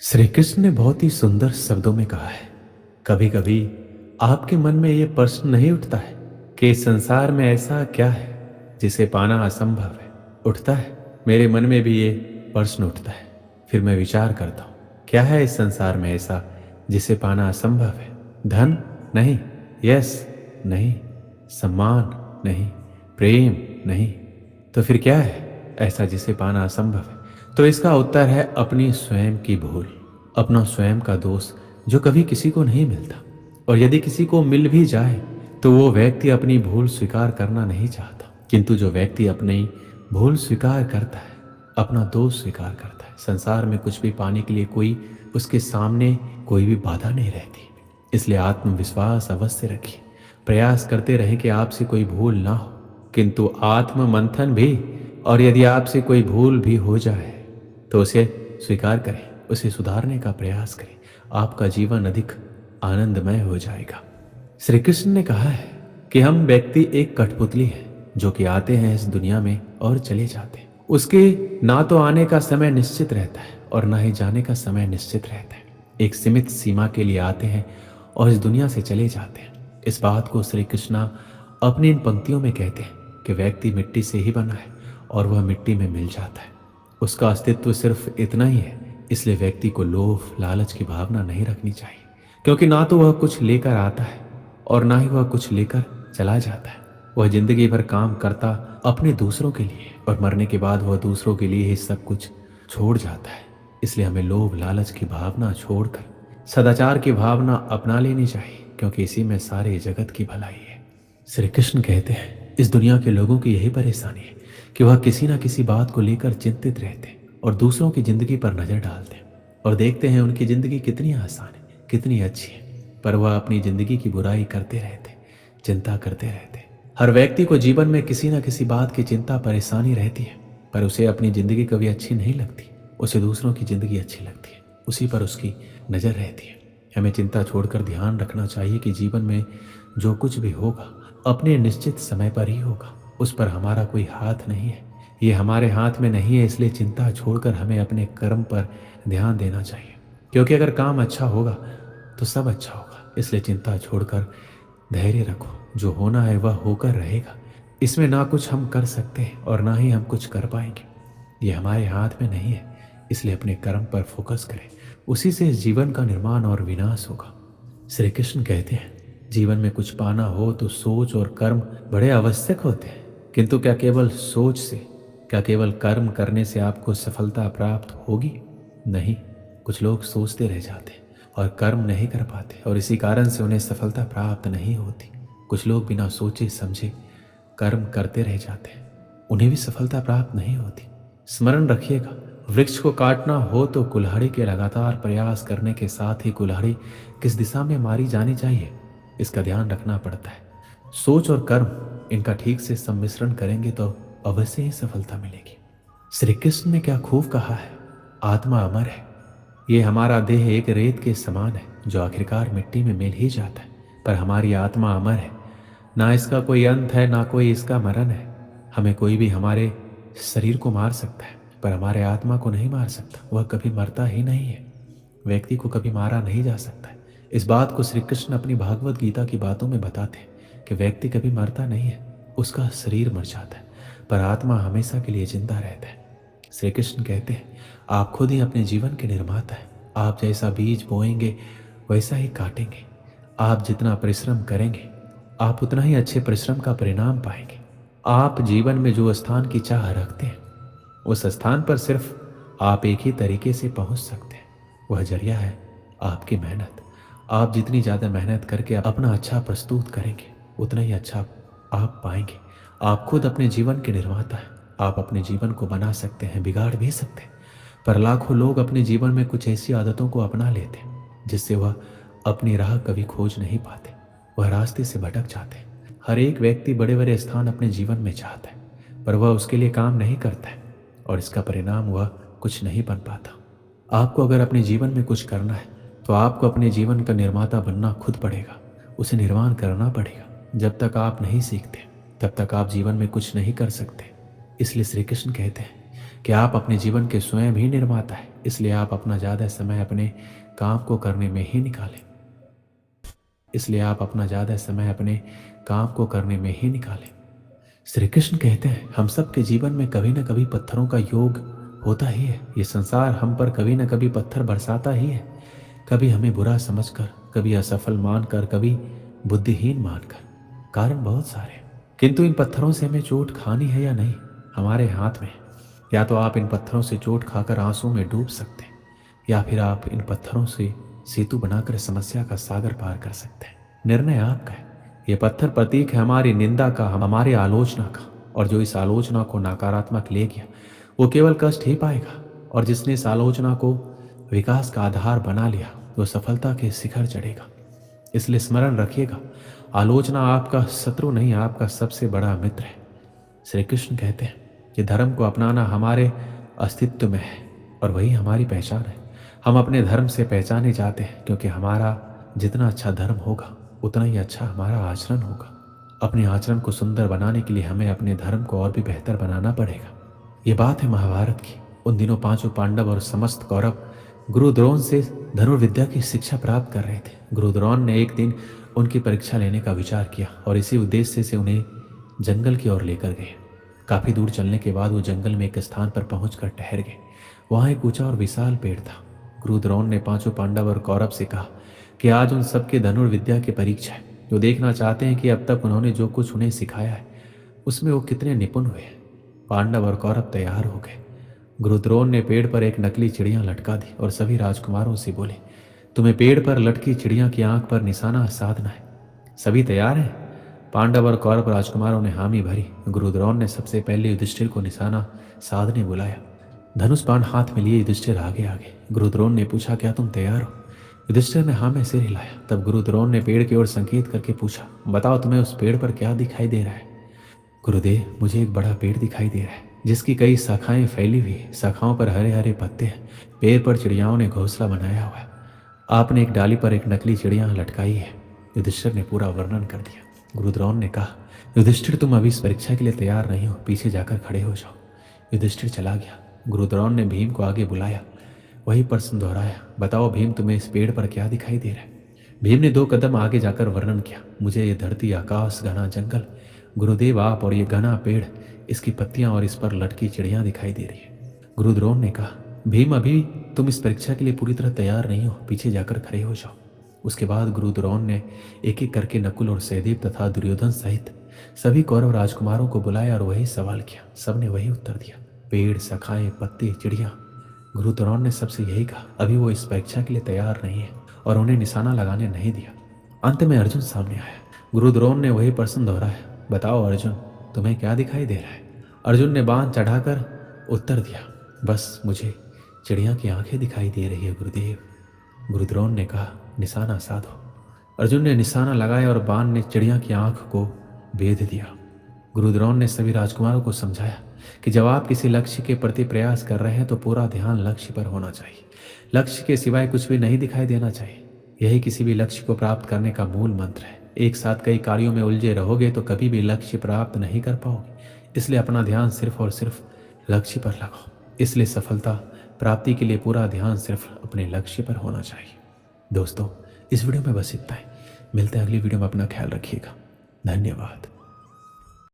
श्री कृष्ण ने बहुत ही सुंदर शब्दों में कहा है, कभी कभी आपके मन में ये प्रश्न नहीं उठता है कि इस संसार में ऐसा क्या है जिसे पाना असंभव है। उठता है, मेरे मन में भी ये प्रश्न उठता है। फिर मैं विचार करता हूँ, क्या है इस संसार में ऐसा जिसे पाना असंभव है। धन नहीं, यश नहीं, सम्मान नहीं, प्रेम नहीं, तो फिर क्या है ऐसा जिसे पाना असंभव है। तो इसका उत्तर है अपनी स्वयं की भूल, अपना स्वयं का दोष जो कभी किसी को नहीं मिलता। और यदि किसी को मिल भी जाए तो वो व्यक्ति अपनी भूल स्वीकार करना नहीं चाहता, किंतु जो व्यक्ति अपनी भूल स्वीकार करता है, अपना दोष स्वीकार करता है, संसार में कुछ भी पाने के लिए कोई उसके सामने कोई भी बाधा नहीं रहती। इसलिए आत्मविश्वास अवश्य रखिए, प्रयास करते रहें कि आपसे कोई भूल ना हो, किंतु आत्म मंथन भी। और यदि आपसे कोई भूल भी हो जाए तो उसे स्वीकार करें, उसे सुधारने का प्रयास करें, आपका जीवन अधिक आनंदमय हो जाएगा। श्री कृष्ण ने कहा है कि हम व्यक्ति एक कठपुतली है जो कि आते हैं इस दुनिया में और चले जाते हैं। उसके ना तो आने का समय निश्चित रहता है और ना ही जाने का समय निश्चित रहता है। एक सीमित सीमा के लिए आते हैं और इस दुनिया से चले जाते हैं। इस बात को श्री कृष्णा अपनी इन पंक्तियों में कहते हैं कि व्यक्ति मिट्टी से ही बना है और वह मिट्टी में मिल जाता है। उसका अस्तित्व सिर्फ इतना ही है। इसलिए व्यक्ति को लोभ लालच की भावना नहीं रखनी चाहिए, क्योंकि ना तो वह कुछ लेकर आता है और ना ही वह कुछ लेकर चला जाता है। वह जिंदगी भर काम करता अपने दूसरों के लिए और मरने के बाद वह दूसरों के लिए ही सब कुछ छोड़ जाता है। इसलिए हमें लोभ लालच की भावना छोड़कर सदाचार की भावना अपना लेनी चाहिए, क्योंकि इसी में सारे जगत की भलाई है। श्री कृष्ण कहते हैं इस दुनिया के लोगों की यही परेशानी है कि वह किसी ना किसी बात को लेकर चिंतित रहते हैं और दूसरों की जिंदगी पर नजर डालते हैं और देखते हैं उनकी जिंदगी कितनी आसान है, कितनी अच्छी है, पर वह अपनी जिंदगी की बुराई करते रहते, चिंता करते रहते। हर व्यक्ति को जीवन में किसी न किसी बात की चिंता परेशानी रहती है, पर उसे अपनी जिंदगी कभी अच्छी नहीं लगती, उसे दूसरों की जिंदगी अच्छी लगती है, उसी पर उसकी नजर रहती है। हमें चिंता छोड़कर ध्यान रखना चाहिए कि जीवन में जो कुछ भी होगा अपने निश्चित समय पर ही होगा, उस पर हमारा कोई हाथ नहीं है, ये हमारे हाथ में नहीं है। इसलिए चिंता छोड़कर हमें अपने कर्म पर ध्यान देना चाहिए, क्योंकि अगर काम अच्छा होगा तो सब अच्छा होगा। इसलिए चिंता छोड़कर धैर्य रखो, जो होना है वह होकर रहेगा। इसमें ना कुछ हम कर सकते हैं और ना ही हम कुछ कर पाएंगे, ये हमारे हाथ में नहीं है। इसलिए अपने कर्म पर फोकस करें, उसी से इस जीवन का निर्माण और विनाश होगा। श्री कृष्ण कहते हैं जीवन में कुछ पाना हो तो सोच और कर्म बड़े आवश्यक होते हैं, किंतु क्या केवल सोच से, क्या केवल कर्म करने से आपको सफलता प्राप्त होगी? नहीं। कुछ लोग सोचते रह जाते हैं और कर्म नहीं कर पाते और इसी कारण से उन्हें सफलता प्राप्त नहीं होती। कुछ लोग बिना सोचे समझे कर्म करते रह जाते हैं, उन्हें भी सफलता प्राप्त नहीं होती। स्मरण रखिएगा, वृक्ष को काटना हो तो कुल्हाड़ी के लगातार प्रयास करने के साथ ही कुल्हाड़ी किस दिशा में मारी जानी चाहिए, इसका ध्यान रखना पड़ता है। सोच और कर्म इनका ठीक से सम्मिश्रण करेंगे तो अवश्य ही सफलता मिलेगी। श्री कृष्ण ने क्या खूब कहा है, आत्मा अमर है। ये हमारा देह एक रेत के समान है जो आखिरकार मिट्टी में मिल ही जाता है, पर हमारी आत्मा अमर है। ना इसका कोई अंत है, ना कोई इसका मरण है। हमें कोई भी हमारे शरीर को मार सकता है, पर हमारे आत्मा को नहीं मार सकता। वह कभी मरता ही नहीं है, व्यक्ति को कभी मारा नहीं जा सकता है। इस बात को श्री कृष्ण अपनी भागवत गीता की बातों में बताते हैं कि व्यक्ति कभी मरता नहीं है, उसका शरीर मर जाता है, पर आत्मा हमेशा के लिए जिंदा रहता है। श्री कृष्ण कहते हैं आप खुद ही अपने जीवन के निर्माता हैं। आप जैसा बीज बोएंगे वैसा ही काटेंगे। आप जितना परिश्रम करेंगे आप उतना ही अच्छे परिश्रम का परिणाम पाएंगे। आप जीवन में जो स्थान की चाह रखते हैं उस स्थान पर सिर्फ आप एक ही तरीके से पहुंच सकते हैं, वह जरिया है आपकी मेहनत। आप जितनी ज़्यादा मेहनत करके अपना अच्छा प्रस्तुत करेंगे उतना ही अच्छा आप पाएंगे। आप खुद अपने जीवन के निर्माता हैं। आप अपने जीवन को बना सकते हैं, बिगाड़ भी सकते हैं, पर लाखों लोग अपने जीवन में कुछ ऐसी आदतों को अपना लेते हैं जिससे वह अपनी राह कभी खोज नहीं पाते, वह रास्ते से भटक जाते हैं। हर एक व्यक्ति बड़े बड़े स्थान अपने जीवन में चाहता है, पर वह उसके लिए काम नहीं करता है और इसका परिणाम वह कुछ नहीं बन पाता। आपको अगर अपने जीवन में कुछ करना है तो आपको अपने जीवन का निर्माता बनना खुद पड़ेगा, उसे निर्माण करना पड़ेगा। जब तक आप नहीं सीखते तब तक आप जीवन में कुछ नहीं कर सकते। इसलिए श्री कृष्ण कहते हैं कि आप अपने जीवन के स्वयं ही निर्माता है, इसलिए आप अपना ज़्यादा समय अपने काम को करने में ही निकालें। इसलिए आप अपना ज़्यादा समय अपने काम को करने में ही निकालें। श्री कृष्ण कहते हैं हम सब के जीवन में कभी न कभी पत्थरों का योग होता ही है। ये संसार हम पर कभी न कभी पत्थर बरसाता ही है, कभी हमें बुरा समझकर, कभी असफल मानकर, कभी बुद्धिहीन मानकर। कारण बहुत सारे हैं, किंतु इन पत्थरों से हमें चोट खानी है या नहीं, हमारे हाथ में है। या तो आप इन पत्थरों से चोट खाकर आंसू में डूब सकते हैं, या फिर आप इन पत्थरों से सेतु बनाकर समस्या का सागर पार कर सकते हैं। निर्णय आपका है। ये पत्थर प्रतीक है हमारी निंदा का, हमारी आलोचना का, और जो इस आलोचना को नकारात्मक ले गया वो केवल कष्ट ही पाएगा, और जिसने इस आलोचना को विकास का आधार बना लिया वो सफलता के शिखर चढ़ेगा। इसलिए स्मरण रखिएगा, आलोचना आपका शत्रु नहीं, आपका सबसे बड़ा मित्र है। श्री कृष्ण कहते हैं कि धर्म को अपनाना हमारे अस्तित्व में है और वही हमारी पहचान है। हम अपने धर्म से पहचाने जाते हैं, क्योंकि हमारा जितना अच्छा धर्म होगा उतना ही अच्छा हमारा आचरण होगा। अपने आचरण को सुंदर बनाने के लिए हमें अपने धर्म को और भी बेहतर बनाना पड़ेगा। ये बात है महाभारत की। उन दिनों पांचों पांडव और समस्त कौरव गुरु द्रोण से धनुर्विद्या की शिक्षा प्राप्त कर रहे थे। गुरु द्रोण ने एक दिन उनकी परीक्षा लेने का विचार किया और इसी उद्देश्य से उन्हें जंगल की ओर लेकर गए। काफी दूर चलने के बाद वो जंगल में एक स्थान पर पहुंचकर ठहर गए। वहां एक ऊंचा और विशाल पेड़ था। गुरु द्रोण ने पांचों पांडव और कौरव से कहा कि आज उन सबके धनुर्विद्या की परीक्षा है, जो देखना चाहते हैं कि अब तक उन्होंने जो कुछ उन्हें सिखाया है उसमें वो कितने निपुण हुए हैं। पांडव और कौरव तैयार हो गए। गुरु द्रोण ने पेड़ पर एक नकली चिड़िया लटका दी और सभी राजकुमारों से बोले, तुम्हें पेड़ पर लटकी चिड़िया की आंख पर निशाना साधना है। सभी तैयार हैं? पांडव और कौरव राजकुमारों ने हामी भरी। गुरु द्रोण ने सबसे पहले युधिष्ठिर को निशाना साधने बुलाया। धनुष बाण हाथ में लिए युधिष्ठिर आगे आगे। गुरु द्रोण ने पूछा, क्या तुम तैयार हो? युधिष्ठिर ने हाँ में सिर हिलाया। तब गुरु द्रोण ने पेड़ की ओर संकेत करके पूछा, बताओ तुम्हें उस पेड़ पर क्या दिखाई दे रहा है? गुरुदेव, मुझे एक बड़ा पेड़ दिखाई दे रहा है जिसकी कई शाखाएं फैली हुई है। शाखाओं पर हरे हरे पत्ते हैं। पेड़ पर चिड़ियाओं ने घोंसला बनाया हुआ है। आपने एक डाली पर एक नकली चिड़िया लटकाई है। युधिष्ठिर ने पूरा वर्णन कर दिया। गुरु द्रोण ने कहा, युधिष्ठिर तुम अभी इस परीक्षा के लिए तैयार नहीं हो, पीछे जाकर खड़े हो जाओ। युधिष्ठिर चला गया। गुरु द्रोण ने भीम को आगे बुलाया। वही प्रश्न दोहराया, बताओ भीम, तुम्हें इस पेड़ पर क्या दिखाई दे रहा है? भीम ने 2 कदम आगे जाकर वर्णन किया, मुझे ये धरती, आकाश, घना जंगल, गुरुदेव आप और ये घना पेड़, इसकी पत्तियां और इस पर लटकी चिड़ियां दिखाई दे रही है। गुरु द्रोण ने कहा, भीम अभी तुम इस परीक्षा के लिए पूरी तरह तैयार नहीं हो, पीछे जाकर खड़े हो जाओ। उसके बाद गुरु द्रोण ने एक एक करके नकुल और सहदेव तथा दुर्योधन सहित सभी कौरव राजकुमारों को बुलाया और वही सवाल किया। सबने वही उत्तर दिया, पेड़, शाखाएं, पत्ते, चिड़िया। गुरु द्रोण ने सबसे यही कहा, अभी वो इस परीक्षा के लिए तैयार नहीं है और उन्हें निशाना लगाने नहीं दिया। अंत में अर्जुन सामने आया। गुरु द्रोण ने वही प्रश्न दोहराया, बताओ अर्जुन, तुम्हें क्या दिखाई दे रहा है? अर्जुन ने बांध चढ़ाकर उत्तर दिया, बस मुझे चिड़िया की आंखें दिखाई दे रही है गुरुदेव। गुरु द्रोण ने कहा, निशाना साधो। अर्जुन ने निशाना लगाया और बाण ने चिड़िया की आंख को बेध दिया। गुरु द्रोण ने सभी राजकुमारों को समझाया कि जब आप किसी लक्ष्य के प्रति प्रयास कर रहे हैं तो पूरा ध्यान लक्ष्य पर होना चाहिए। लक्ष्य के सिवाय कुछ भी नहीं दिखाई देना चाहिए। यही किसी भी लक्ष्य को प्राप्त करने का मूल मंत्र है। एक साथ कई कार्यों में उलझे रहोगे तो कभी भी लक्ष्य प्राप्त नहीं कर पाओगे। इसलिए अपना ध्यान सिर्फ और सिर्फ लक्ष्य पर लगाओ। इसलिए सफलता प्राप्ति के लिए पूरा ध्यान सिर्फ अपने लक्ष्य पर होना चाहिए। दोस्तों, इस वीडियो में बस इतना ही। मिलते हैं अगली वीडियो में। अपना ख्याल रखिएगा। धन्यवाद।